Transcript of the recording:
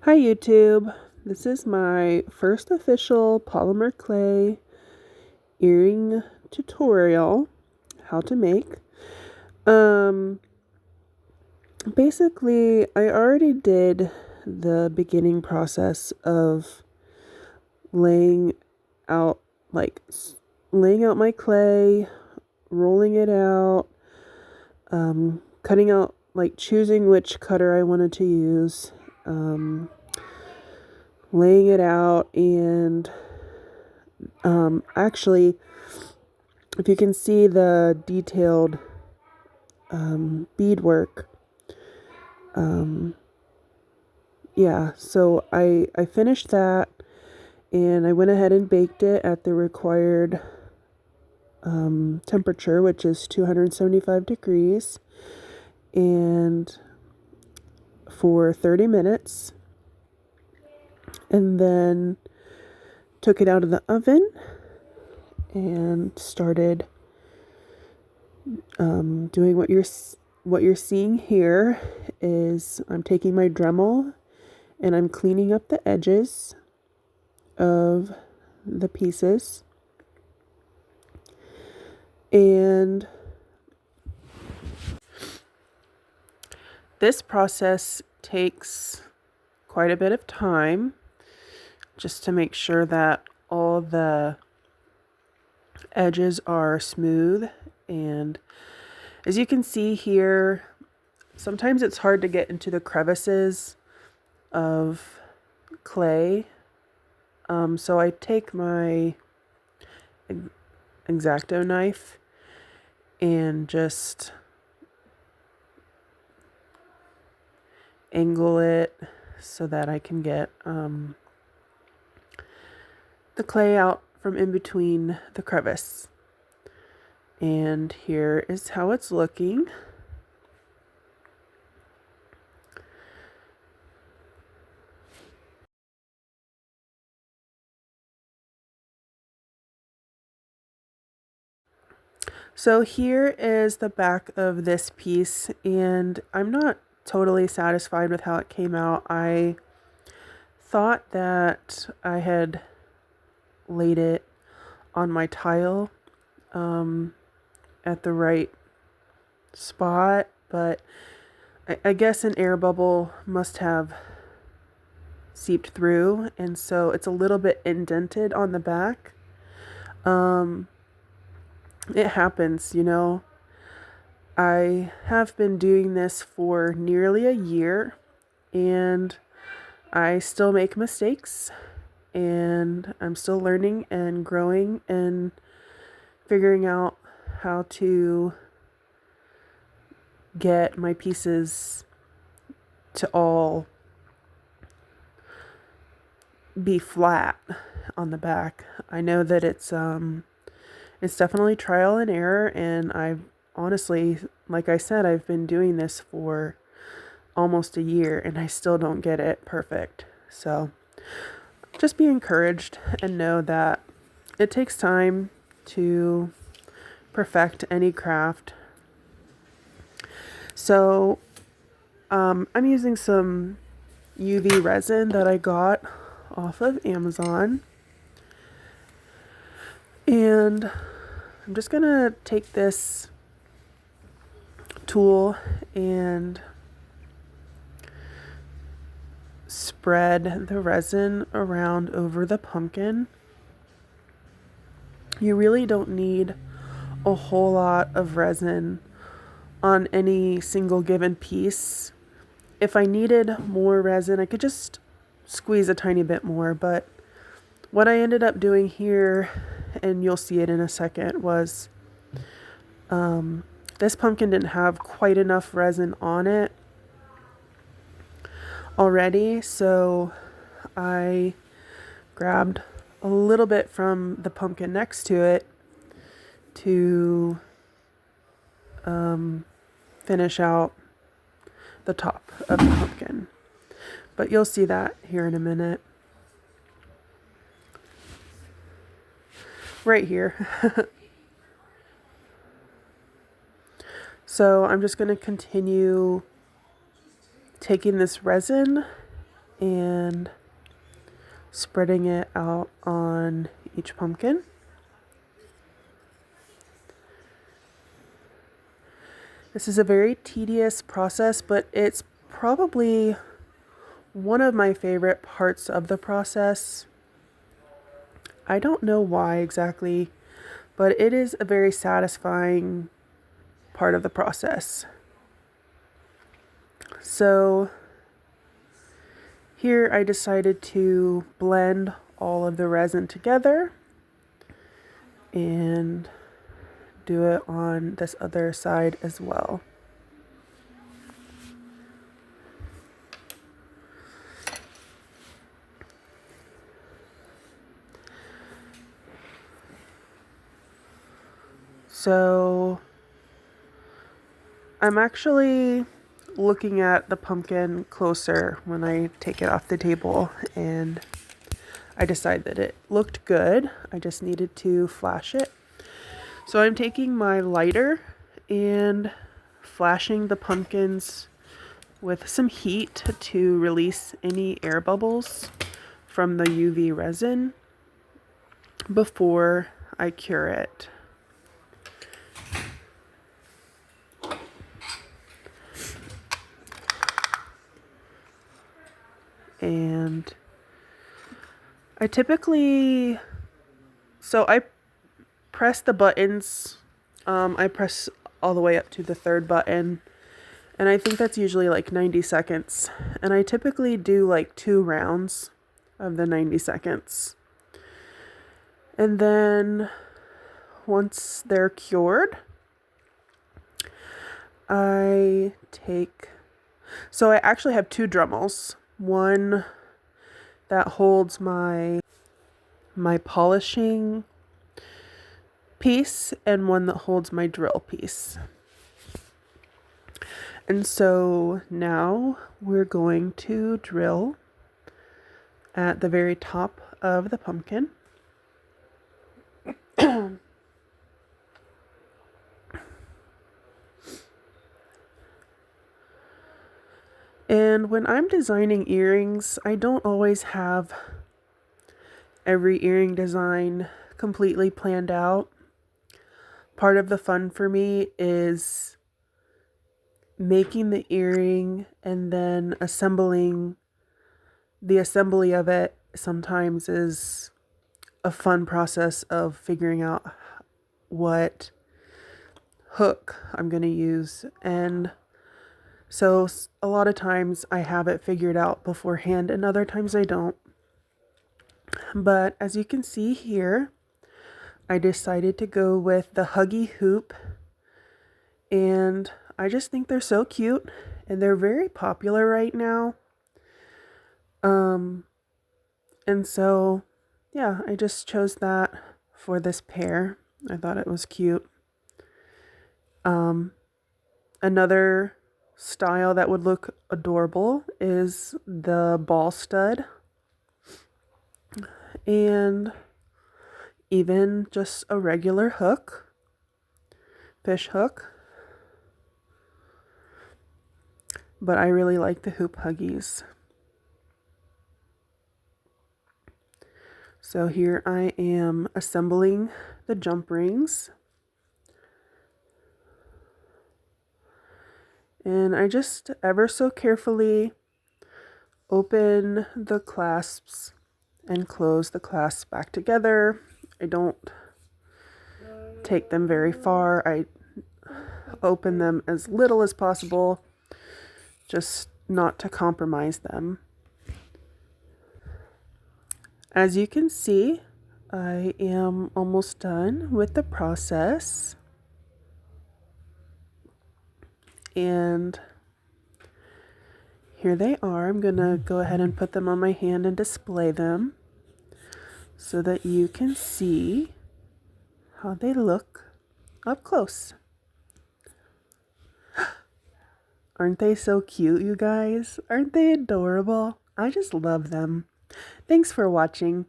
Hi YouTube, this is my first official polymer clay earring tutorial, how to make. Um, Basically I already did the beginning process of laying out, like laying out my clay, rolling it out, cutting out, like choosing which cutter I wanted to use, laying it out, and actually, if you can see the detailed beadwork, yeah, so I finished that, and I went ahead and baked it at the required temperature, which is 275 degrees, and for 30 minutes, and then took it out of the oven and started doing what you're seeing here. Is I'm taking my Dremel and I'm cleaning up the edges of the pieces, and this process takes quite a bit of time just to make sure that all the edges are smooth. And as you can see here, sometimes it's hard to get into the crevices of clay, so I take my X-Acto knife and just angle it so that I can get the clay out from in between the crevice. And here is how it's looking. So here is the back of this piece, and I'm not totally satisfied with how it came out. I thought that I had laid it on my tile at the right spot, but I guess an air bubble must have seeped through, and so it's a little bit indented on the back. It happens, you know. I have been doing this for nearly a year, and I still make mistakes, and I'm still learning and growing and figuring out how to get my pieces to all be flat on the back. I know that it's definitely trial and error, and I've honestly, like I said, I've been doing this for almost a year and I still don't get it perfect. So just be encouraged and know that it takes time to perfect any craft. So I'm using some UV resin that I got off of Amazon, and I'm just gonna take this tool and spread the resin around over the pumpkin. You really don't need a whole lot of resin on any single given piece. If I needed more resin, I could just squeeze a tiny bit more, but what I ended up doing here, and you'll see it in a second, was this pumpkin didn't have quite enough resin on it already, so I grabbed a little bit from the pumpkin next to it to finish out the top of the pumpkin. But you'll see that here in a minute. Right here. So I'm just going to continue taking this resin and spreading it out on each pumpkin. This is a very tedious process, but it's probably one of my favorite parts of the process. I don't know why exactly, but it is a very satisfying part of the process. So here I decided to blend all of the resin together and do it on this other side as well. So I'm actually looking at the pumpkin closer when I take it off the table, and I decided that it looked good. I just needed to flash it. So I'm taking my lighter and flashing the pumpkins with some heat to release any air bubbles from the UV resin before I cure it. And I typically, so I press the buttons. I press all the way up to the third button, and I think that's usually like 90 seconds. And I typically do like 2 rounds of the 90 seconds. And then once they're cured, I actually have 2 Dremels. One that holds my polishing piece and one that holds my drill piece. And so now we're going to drill at the very top of the pumpkin. And when I'm designing earrings, I don't always have every earring design completely planned out. Part of the fun for me is making the earring and then assembling. The assembly of it sometimes is a fun process of figuring out what hook I'm going to use. And so a lot of times I have it figured out beforehand, and other times I don't. But as you can see here, I decided to go with the Huggy Hoop, and I just think they're so cute, and they're very popular right now. And so, yeah, I just chose that for this pair. I thought it was cute. Another style that would look adorable is the ball stud, and even just a regular hook, fish hook. But I really like the hoop huggies. So here I am assembling the jump rings. And I just ever so carefully open the clasps and close the clasps back together. I don't take them very far. I open them as little as possible, just not to compromise them. As you can see, I am almost done with the process. And here they are. I'm going to go ahead and put them on my hand and display them so that you can see how they look up close. Aren't they so cute, you guys? Aren't they adorable? I just love them. Thanks for watching.